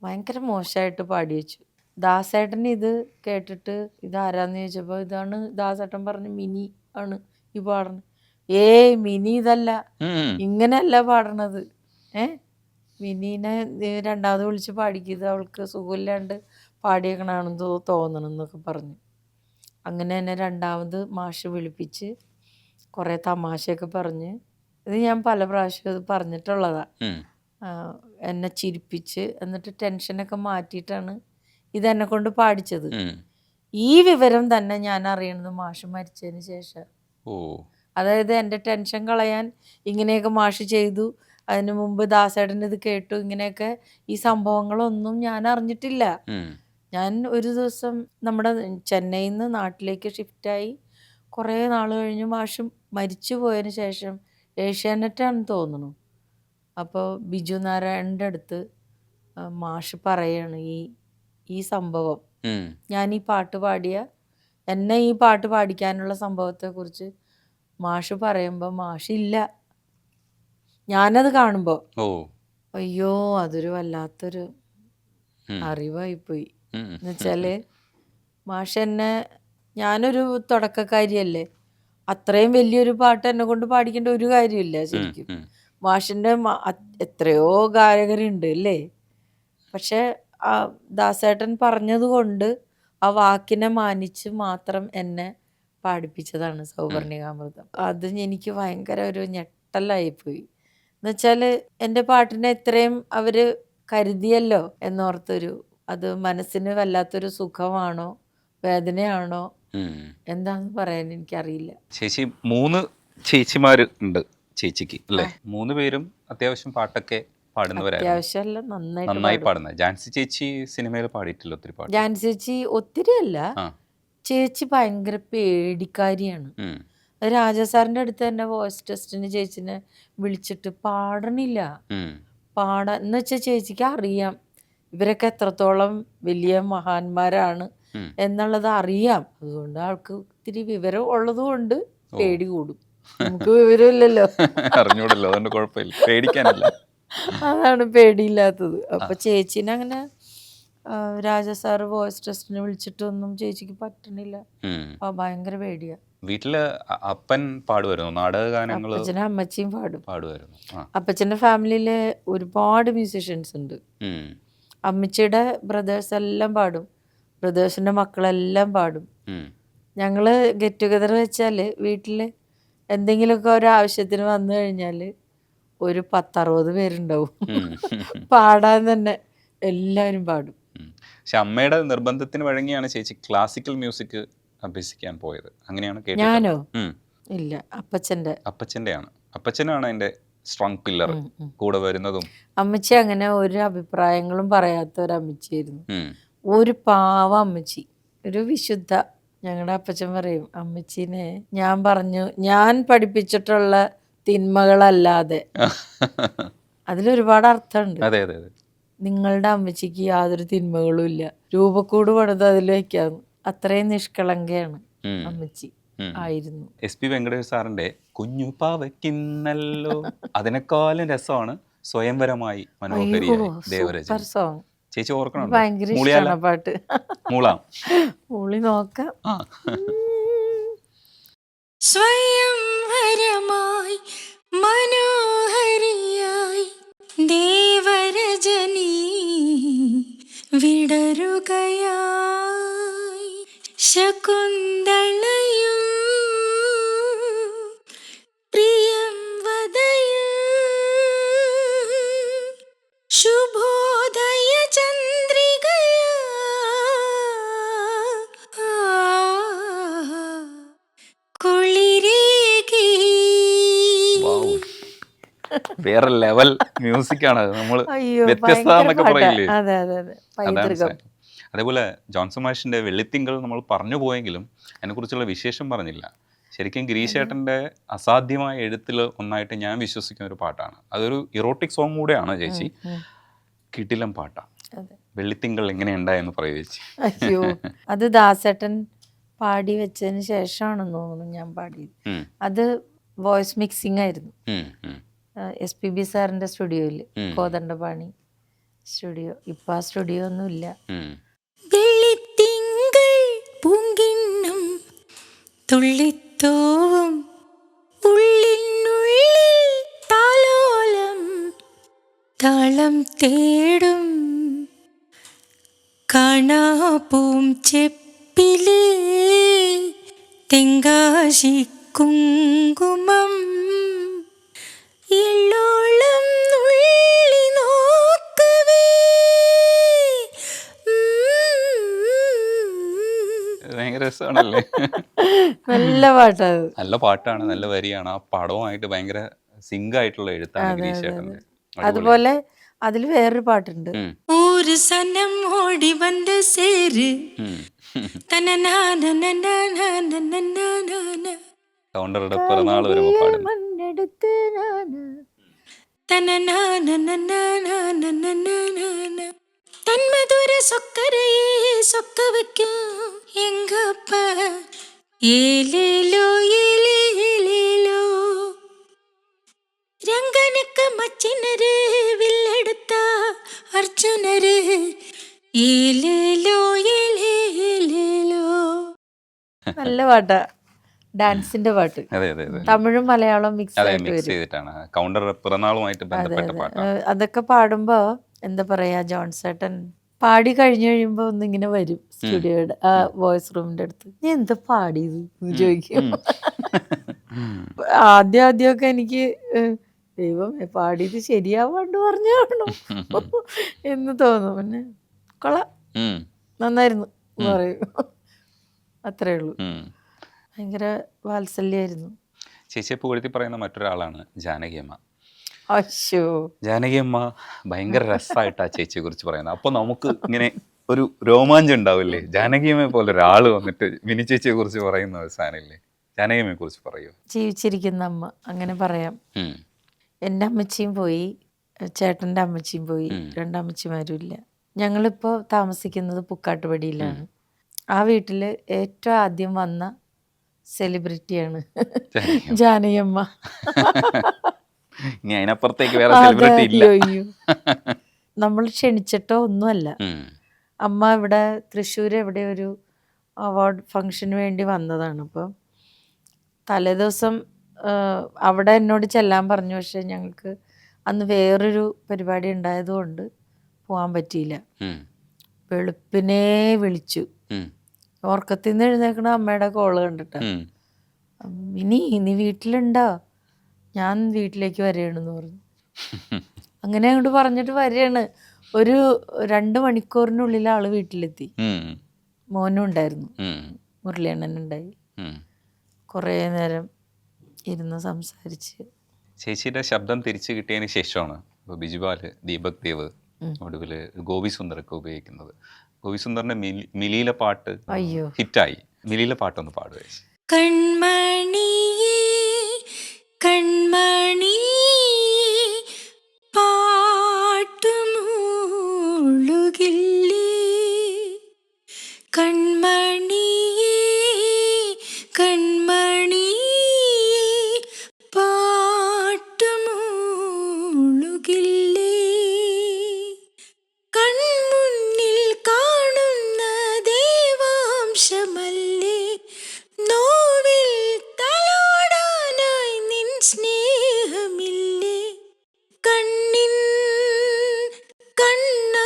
ഭയങ്കര മോശമായിട്ട് പാടി വെച്ചു. ദാസേട്ടൻ ഇത് കേട്ടിട്ട് ഇതാരാന്ന് ചോദിച്ചപ്പോൾ ഇതാണ് ദാസേട്ടൻ പറഞ്ഞു, മിനി ആണ് ഈ പാടണത്. ഏയ് മിനി ഇതല്ല, ഇങ്ങനെയല്ല പാടണത്. മിനീനെ രണ്ടാമത് വിളിച്ച് പാടിക്കുന്നത് അവൾക്ക് സുഖമില്ലാണ്ട് പാടിയേക്കണമെന്ന് തോന്നണം എന്നൊക്കെ പറഞ്ഞു. അങ്ങനെ തന്നെ രണ്ടാമത് മാഷ് വിളിപ്പിച്ച് കുറേ തമാശയൊക്കെ പറഞ്ഞ്, ഇത് ഞാൻ പല പ്രാവശ്യം ഇത് പറഞ്ഞിട്ടുള്ളതാണ്, എന്നെ ചിരിപ്പിച്ച് എന്നിട്ട് ടെൻഷനൊക്കെ മാറ്റിയിട്ടാണ് ഇതെന്നെ കൊണ്ട് പാടിച്ചത്. ഈ വിവരം തന്നെ ഞാൻ അറിയണത് മാഷ് മരിച്ചതിന് ശേഷം. അതായത് എൻ്റെ ടെൻഷൻ കളയാൻ ഇങ്ങനെയൊക്കെ മാഷ് ചെയ്തു, അതിനു മുമ്പ് ദാസേട്ടൻ ഇത് കേട്ടു, ഇങ്ങനെയൊക്കെ ഈ സംഭവങ്ങളൊന്നും ഞാൻ അറിഞ്ഞിട്ടില്ല. ഞാൻ ഒരു ദിവസം നമ്മുടെ ചെന്നൈയിൽ നിന്ന് നാട്ടിലേക്ക് ഷിഫ്റ്റായി കുറേ നാൾ കഴിഞ്ഞ് മാഷ് മരിച്ചു പോയതിന് ശേഷം ഏഷ്യാനെറ്റാണെന്ന് തോന്നുന്നു. അപ്പോൾ ബിജു നാരായണൻ്റെ അടുത്ത് മാഷ് പറയാണ് ഈ സംഭവം, ഞാൻ ഈ പാട്ട് പാടിയ, എന്നെ ഈ പാട്ട് പാടിക്കാനുള്ള സംഭവത്തെക്കുറിച്ച് മാഷ് പറയുമ്പോൾ മാഷില്ല. ഞാനത് കാണുമ്പോൾ അയ്യോ അതൊരു വല്ലാത്തൊരു അറിവായിപ്പോയി. എന്നുവെച്ചാല് മാഷ് എന്നെ, ഞാനൊരു തുടക്കക്കാരിയല്ലേ, അത്രയും വലിയൊരു പാട്ട് എന്നെ കൊണ്ട് പാടിക്കേണ്ട ഒരു കാര്യമില്ല ശരിക്കും. മാഷിൻ്റെ എത്രയോ ഗായകരുണ്ട് അല്ലേ, പക്ഷെ ആ ദാസേട്ടൻ പറഞ്ഞതുകൊണ്ട് ആ വാക്കിനെ മാനിച്ച് മാത്രം എന്നെ പാടിപ്പിച്ചതാണ് സൗപർണികാമൃതം. അത് എനിക്ക് ഭയങ്കര ഒരു ഞെട്ടലായിപ്പോയി. എന്നുവെച്ചാൽ എൻ്റെ പാട്ടിനെ ഇത്രയും അവർ കരുതിയല്ലോ എന്നോർത്തൊരു, അത് മനസ്സിന് വല്ലാത്തൊരു സുഖമാണോ വേദനയാണോ എന്താന്ന് പറയാൻ എനിക്കറിയില്ല. ചേച്ചി 3 ചേച്ചിമാർ ഉണ്ട് ചേച്ചിക്ക് അല്ലേ? 3 പേരും അത്യാവശ്യം പാട്ടൊക്കെ പാടുന്നവരായിരുന്നു, നന്നായി പാടുന്നത്. ജാൻസി ചേച്ചി സിനിമയിൽ പാടിയിട്ടില്ല ഒത്തിരി പാട്ട്. ജാൻസി ചേച്ചി ഒത്തിരി അല്ല, ചേച്ചി ഭയങ്കര പേടിക്കാരിയാണ്. രാജാ സാറിൻ്റെ അടുത്ത് തന്നെ വോയിസ് ടെസ്റ്റിന് ചേച്ചിനെ വിളിച്ചിട്ട് പാടണില്ല, എന്ന് വെച്ചാൽ ചേച്ചിക്ക് അറിയാം ഇവരൊക്കെ എത്രത്തോളം വലിയ മഹാന്മാരാണ് എന്നുള്ളത് അറിയാം. അതുകൊണ്ട് ആൾക്ക് ഇത്തിരി വിവരം ഉള്ളത് കൊണ്ട് പേടി കൂടും. നമുക്ക് വിവരമില്ലല്ലോ, അറിഞ്ഞൂടല്ലോ, അതുകൊണ്ട് കുഴപ്പമില്ല, പേടിക്കാനില്ല. അതാണ് പേടിയില്ലാത്തത്. അപ്പൊ ചേച്ചീനെ അങ്ങനെ രാജ സാറ് വോയിസ് ടെസ്റ്റിന് വിളിച്ചിട്ടൊന്നും ചേച്ചിക്ക് പറ്റണില്ല. ഭയങ്കര പേടിയാ. വീട്ടില് അപ്പൻ പാടുമായിരുന്നു നാടക ഗാനങ്ങള്? അപ്പച്ചനും അമ്മച്ചിയും പാടുമായിരുന്നു. അപ്പച്ചന്റെ ഫാമിലിയില് ഒരുപാട് മ്യൂസിഷ്യൻസ് ഉണ്ട്. അമ്മച്ചിയുടെ ബ്രദേഴ്സ് എല്ലാം പാടും, ബ്രദേഴ്സിന്റെ മക്കളെല്ലാം പാടും. ഞങ്ങള് ഗെറ്റ് ടുഗദർ വെച്ചാല് വീട്ടില് എന്തെങ്കിലുമൊക്കെ ഒരു ആവശ്യത്തിന് വന്നു കഴിഞ്ഞാല് ഒരു 10-60 പേരുണ്ടാവും. പാടാൻ തന്നെ എല്ലാവരും പാടും. പക്ഷെ അമ്മയുടെ നിർബന്ധത്തിന് വഴങ്ങിയാണ് ചേച്ചി ക്ലാസിക്കൽ മ്യൂസിക് അഭ്യസിക്കാൻ പോയത്, അങ്ങനെയാണ് കേട്ടത്. ഞാനോ? ഇല്ല, അപ്പച്ചൻ്റെയാണ്. അപ്പച്ചനാണ് അതിന്റെ സ്ട്രോങ് പില്ലർ, കൂടെ വരുന്നതും. അമ്മച്ചി അങ്ങനെ ഒരു അഭിപ്രായങ്ങളും പറയാത്ത ഒരു അമ്മച്ചിയായിരുന്നു. ഒരു പാവ അമ്മച്ചി, ഒരു വിശുദ്ധ. ഞങ്ങളുടെ അപ്പച്ചൻ പറയും അമ്മച്ചീനെ ഞാൻ പഠിപ്പിച്ചിട്ടുള്ള തിന്മകളല്ലാതെ അതിലൊരുപാട് അർത്ഥമുണ്ട്. അതെ അതെ അതെ. നിങ്ങളുടെ അമ്മച്ചിക്ക് യാതൊരു തിന്മകളും ഇല്ല, രൂപക്കൂട് പണിത് അതിൽ വെക്കാന്ന്. അത്രയും നിഷ്കളങ്കയാണ് അമ്മച്ചി ആയിരുന്നു. SP വെങ്കടേഷ് സാറിന്റെ കുഞ്ഞു പാവയ്ക്കിന്നല്ലോ അതിനേക്കാളും രസമാണ് സ്വയംവരമായി മനോഹരിയായി ദേവരചന. സോങ് ചേച്ചി ഓർക്കണം? ഭയങ്കര ഇഷ്ടമാണ് പാട്ട്. മൂളി നോക്കാം. സ്വയംവരമായി മനോഹരിയായി ദേവരജനി വിടരുകയായി ശകുന്തളയും പ്രിയം വദയും ശുഭോദയ ചന്ദ്രികയാ കുളിരേകി. വേറെ ലെവൽ മ്യൂസിക് ആണ് നമ്മള് വ്യത്യസ്തന്നൊക്കെ പറയില്ലേ. അതേപോലെ ജോൺസൺ മാഷിന്റെ വെള്ളിത്തിങ്കൾ നമ്മൾ പറഞ്ഞു പോയെങ്കിലും അതിനെക്കുറിച്ചുള്ള വിശേഷം പറഞ്ഞില്ല. ശരിക്കും ഗിരീഷേട്ടന്റെ അസാധ്യമായ എഴുത്തിൽ ഒന്നായിട്ട് ഞാൻ വിശ്വസിക്കുന്ന ഒരു പാട്ടാണ്. അതൊരു ഇറോട്ടിക് സോങ് കൂടെയാണ് ചേച്ചി. കിടിലം പാട്ടാണ്. വെള്ളിത്തിങ്കൾ എങ്ങനെയുണ്ടായെന്ന് പറയൂ ചേച്ചി. അയ്യോ, അത് ദാസേട്ടൻ പാടി വെച്ചതിന് ശേഷമാണെന്ന് തോന്നുന്നു ഞാൻ പാടിയത്. അത് വോയിസ് മിക്സിംഗ് ആയിരുന്നു. SPB സാറിന്റെ സ്റ്റുഡിയോയില്, കോതണ്ടപാണി സ്റ്റുഡിയോ. ഇപ്പൊ ആ സ്റ്റുഡിയോ ഒന്നും ഇല്ല. വെള്ളിത്തിങ്കൾ പൂങ്കിണ്ണം തുള്ളിത്തോവും ഉള്ളിനുള്ളിൽ താലോലം താളം തേടും കാണാപ്പൂം ചെപ്പിലേ തെങ്കാശി കുങ്കുമം എള്ളോളം നുള്ളി നോക്കവേ. ഭയങ്കര രസമാണല്ലേ. നല്ല പാട്ടാണ്. നല്ല പാട്ടാണ്, നല്ല വരിയാണ്. ആ പടവുമായിട്ട് ഭയങ്കര സിങ്ക് ആയിട്ടുള്ള എഴുത്താണ് ഗിരീഷേട്ടന്റെ. അതുപോലെ അതിൽ വേറൊരു പാട്ടുണ്ട്. ഒരു സനം ഓടി വന്ന സേര് കൗണ്ടറുടെ പിറന്നാൾ വരുമ്പോ പാടുന്നു. തന്മധുര സൊക്കരയെ സൊക്ക വയ്ക്കും എങ്കപ്പ ഏലേലോ ഏലേലോ രംഗനക്ക് മച്ചിനര് വില്ലെടുത്ത അർജുനര് ഏലേലോ ഏലേലോ. നല്ല പാട്ടാ, ഡാൻസിന്റെ പാട്ട്. തമിഴും മലയാളവും മിക്സ് ചെയ്തിട്ടാണ്. കൗണ്ടർ പിറന്നാളുമായിട്ട് ബന്ധപ്പെട്ട പാട്ടാണ്. അതൊക്കെ പാടുമ്പോ എന്താ പറയാ, ജോൺസേട്ടൻ പാടി കഴിഞ്ഞു കഴിയുമ്പോ ഒന്നിങ്ങനെ വരും സ്റ്റുഡിയോയുടെ ആ വോയിസ് റൂമിന്റെ അടുത്ത്. ഞാൻ എന്താ പാടിയത് എന്ന് ചോദിക്കും. ആദ്യമൊക്കെ എനിക്ക് ദൈവം പാടിയത് ശരിയാവാണ്ട് പറഞ്ഞു കാണും എന്ന് തോന്നും. പിന്നെ കൊള്ളാം, നന്നായിരുന്നു എന്ന് പറയും. അത്രേ ഉള്ളൂ. ഭയങ്കര വാത്സല്യായിരുന്നു. ചേച്ചിയെ പുകഴ്ത്തി പറയുന്ന മറ്റൊരാളാണ് ജാനകിയമ്മ. അശ്ശോ, ജാനകിയമ്മ ഭയങ്കര രസമായിട്ടാ ചേച്ചിയെ കുറിച്ച് പറയുന്നത്. അപ്പൊ നമുക്ക് ഇങ്ങനെ ഒരു രോമാഞ്ചം ഉണ്ടാവില്ലേ, ജാനകിയമ്മയെ പോലെ ഒരാള് വന്നിട്ട് മിനി ചേച്ചിയെ കുറിച്ച് പറയുന്ന ഒരു സാധനമില്ലേ. ജാനകിയമ്മയെ കുറിച്ച് പറയൂ. ജീവിച്ചിരിക്കുന്ന അമ്മ, അങ്ങനെ പറയാം. എൻ്റെ അമ്മച്ചിയും പോയി, ചേട്ടൻ്റെ അമ്മച്ചിയും പോയി, രണ്ടമ്മച്ചിമാരും ഇല്ല. ഞങ്ങളിപ്പോൾ താമസിക്കുന്നത് പുക്കാട്ടുപടിയിലാണ്. ആ വീട്ടിൽ ഏറ്റവും ആദ്യം വന്ന സെലിബ്രിറ്റിയാണ് ജാനകിയമ്മ. ഇനി അതിനപ്പുറത്തേക്ക് വേറെ സെലിബ്രിറ്റി ഇല്ല. അയ്യോ, നമ്മൾ ക്ഷണിച്ചിട്ടോ ഒന്നുമല്ല. അമ്മ ഇവിടെ തൃശ്ശൂർ എവിടെ ഒരു അവാർഡ് ഫംഗ്ഷന് വേണ്ടി വന്നതാണ്. അപ്പോൾ തലേദിവസം അവിടെ എന്നോട് ചെല്ലാൻ പറഞ്ഞു. പക്ഷെ ഞങ്ങൾക്ക് അന്ന് വേറൊരു പരിപാടി ഉണ്ടായതുകൊണ്ട് പോകാൻ പറ്റിയില്ല. വെളുപ്പിനെ വിളിച്ചു. ഉറക്കത്തിൽ നിന്ന് എഴുന്നേക്കണ അമ്മയുടെ കോള് കണ്ടിട്ടാ. നീ വീട്ടിലുണ്ടോ? ഞാൻ വീട്ടിലേക്ക് വരികയാണെന്ന് പറഞ്ഞു. അങ്ങനെ അങ്ങോട്ട് പറഞ്ഞിട്ട് വരികയാണ്. ഒരു 2 മണിക്കൂറിനുള്ളിൽ ആള് വീട്ടിലെത്തി. മോനും ഉണ്ടായിരുന്നു, മുരളിയണ്ണനുണ്ടായി. കുറേ നേരം ഇരുന്ന് സംസാരിച്ച്. ചേച്ചിയുടെ ശബ്ദം തിരിച്ചു കിട്ടിയതിന് ശേഷമാണ് ഇപ്പോൾ ബിജുപാൽ, ദീപക് ദേവ്, ഒടുവിൽ ഗോപി സുന്ദറൊക്കെ ഉപയോഗിക്കുന്നത്. ഗോപി സുന്ദറിന്റെ മിലിയിലെ പാട്ട് ഹിറ്റായി. മിലിയിലെ പാട്ടൊന്ന് പാടുക. കൺമണിയേ കൺമണിയേ പാട്ടുമൂളുകില്ലേ, കൺമണിയേ കൺമണിയേ പാട്ടുമൂളുകില്ലേ, കൺമുന്നിൽ കാണുന്ന ദേവാംശമല്ലേ, നോവിൽ തലോടാനായി നിൻ സ്നേഹമില്ലേ, കണ്ണിൻ കണ്ണായി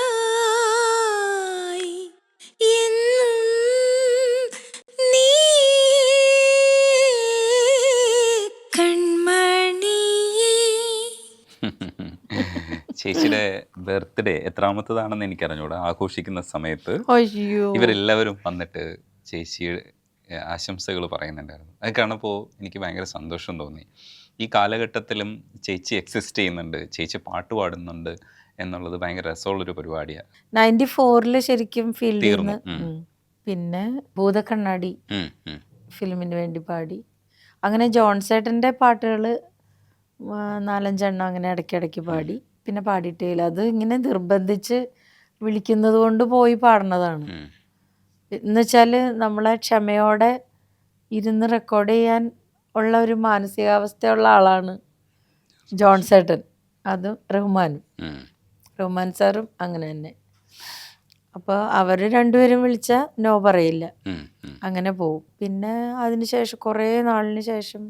എന്നും നീ കൺമണിയേ. ചേച്ചിയുടെ ബർത്ത്ഡേ എത്രാമത്തതാണെന്ന് എനിക്കറിഞ്ഞൂടാ. ആഘോഷിക്കുന്ന സമയത്ത് അയ്യോ, ഇവരെല്ലാവരും വന്നിട്ട് ചേച്ചിയുടെ ആശംസകൾ പറയുന്നുണ്ടായിരുന്നു. അത് കാണുമ്പോൾ എനിക്ക് ഭയങ്കര സന്തോഷം തോന്നി. ഈ കാലഘട്ടത്തിലും ചേച്ചി എക്സിസ്റ്റ് ചെയ്യുന്നുണ്ട്, ചേച്ചി പാട്ട് പാടുന്നുണ്ട് എന്നുള്ളത് ഭയങ്കര രസമുള്ളൊരു പരിപാടിയാണ്. 94 ശരിക്കും ഫീൽഡിൽ നിന്ന്. പിന്നെ ഭൂതക്കണ്ണാടി ഫിലിമിന് വേണ്ടി പാടി. അങ്ങനെ ജോൺസേട്ടൻ്റെ പാട്ടുകൾ 4-5 എണ്ണം അങ്ങനെ ഇടയ്ക്കിടയ്ക്ക് പാടി. പിന്നെ പാടിയിട്ടേയില്ല. അത് ഇങ്ങനെ നിർബന്ധിച്ച് വിളിക്കുന്നത് കൊണ്ട് പോയി പാടുന്നതാണ്. എന്നുവെച്ചാൽ നമ്മളെ ക്ഷമയോടെ ഇരുന്ന് റെക്കോർഡ് ചെയ്യാൻ ഉള്ള ഒരു മാനസികാവസ്ഥയുള്ള ആളാണ് ജോൺസേട്ടൻ. അതും റഹ്മാൻ സാറും അങ്ങനെ തന്നെ. അപ്പോൾ അവർ രണ്ടുപേരും വിളിച്ചാൽ നോ പറയില്ല, അങ്ങനെ പോവും. പിന്നെ അതിനുശേഷം കുറേ നാളിന് ശേഷം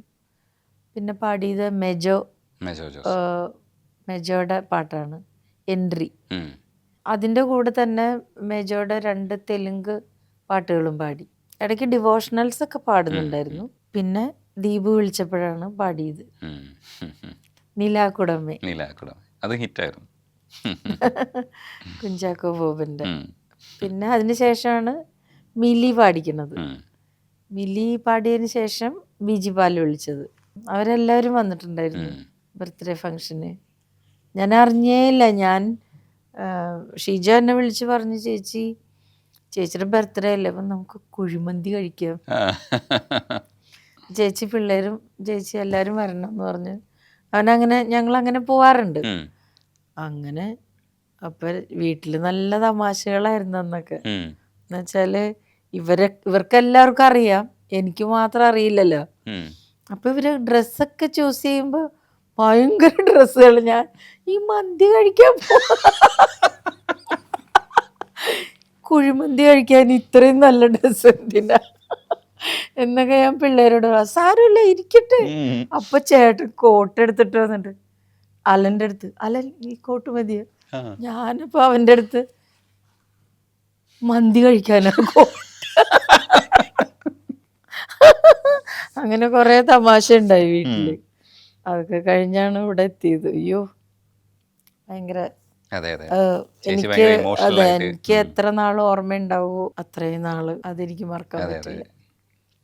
പിന്നെ പാടിയത് മെജോയുടെ പാട്ടാണ്, എൻട്രി. അതിൻ്റെ കൂടെ തന്നെ മെജോയുടെ 2 തെലുങ്ക് പാട്ടുകളും പാടി. ഇടയ്ക്ക് ഡിവോഷണൽസ് ഒക്കെ പാടുന്നുണ്ടായിരുന്നു. പിന്നെ ദീപു വിളിച്ചപ്പോഴാണ് പാടിയത് നീലാക്കുടമേ. അത് ഹിറ്റായിരുന്നു. കുഞ്ചാക്കോ ബോബൻ്റെ. പിന്നെ അതിന് ശേഷമാണ് മിലി പാടിക്കുന്നത്. മിലി പാടിയതിന് ശേഷം ബിജിപാൽ വിളിച്ചത്. അവരെല്ലാവരും വന്നിട്ടുണ്ടായിരുന്നു ബർത്ത്ഡേ ഫംഗ്ഷന്. ഞാൻ അറിഞ്ഞേയില്ല. ഞാൻ ഷീജ എന്നെ വിളിച്ച് പറഞ്ഞു, ചേച്ചിയുടെ ബർത്ത്ഡേ അല്ലേ, അപ്പം നമുക്ക് കുഴിമന്തി കഴിക്കാം, ചേച്ചി പിള്ളേരും ചേച്ചി എല്ലാവരും വരണം എന്ന് പറഞ്ഞ് ഞങ്ങളങ്ങനെ പോവാറുണ്ട്. അങ്ങനെ അപ്പം വീട്ടിൽ നല്ല തമാശകളായിരുന്നു അന്നൊക്കെ. എന്നുവെച്ചാൽ ഇവർക്കെല്ലാവർക്കും അറിയാം, എനിക്ക് മാത്രം അറിയില്ലല്ലോ. അപ്പം ഇവർ ഡ്രസ്സൊക്കെ ചൂസ് ചെയ്യുമ്പോൾ ഭയങ്കര ഡ്രസ്സുകൾ. ഞാൻ ഈ മന്തി കഴിക്കാൻ കുഴിമന്തി കഴിക്കാൻ ഇത്രയും നല്ല ഡ്രസ്സ് എന്തിനാ എന്നൊക്കെ ഞാൻ പിള്ളേരോട് സാരമില്ല ഇരിക്കട്ടെ. അപ്പൊ ചേട്ടൻ കോട്ട് എടുത്തിട്ട് വന്നിട്ട് അലൻ്റെ അടുത്ത്, അലൻ ഈ കോട്ട് മതിയോ? ഞാനിപ്പോ അവൻ്റെ അടുത്ത് മന്തി കഴിക്കാനാ കോട്ട്. അങ്ങനെ കുറെ തമാശ ഉണ്ടായി വീട്ടില്. അതൊക്കെ കഴിഞ്ഞാണ് ഇവിടെ എത്തിയത്. അയ്യോ ഭയങ്കര എനിക്ക് എത്ര നാൾ ഓർമ്മ ഉണ്ടാവോ അത്രയും നാള് അതെനിക്ക് മറക്കാൻ പറ്റില്ല.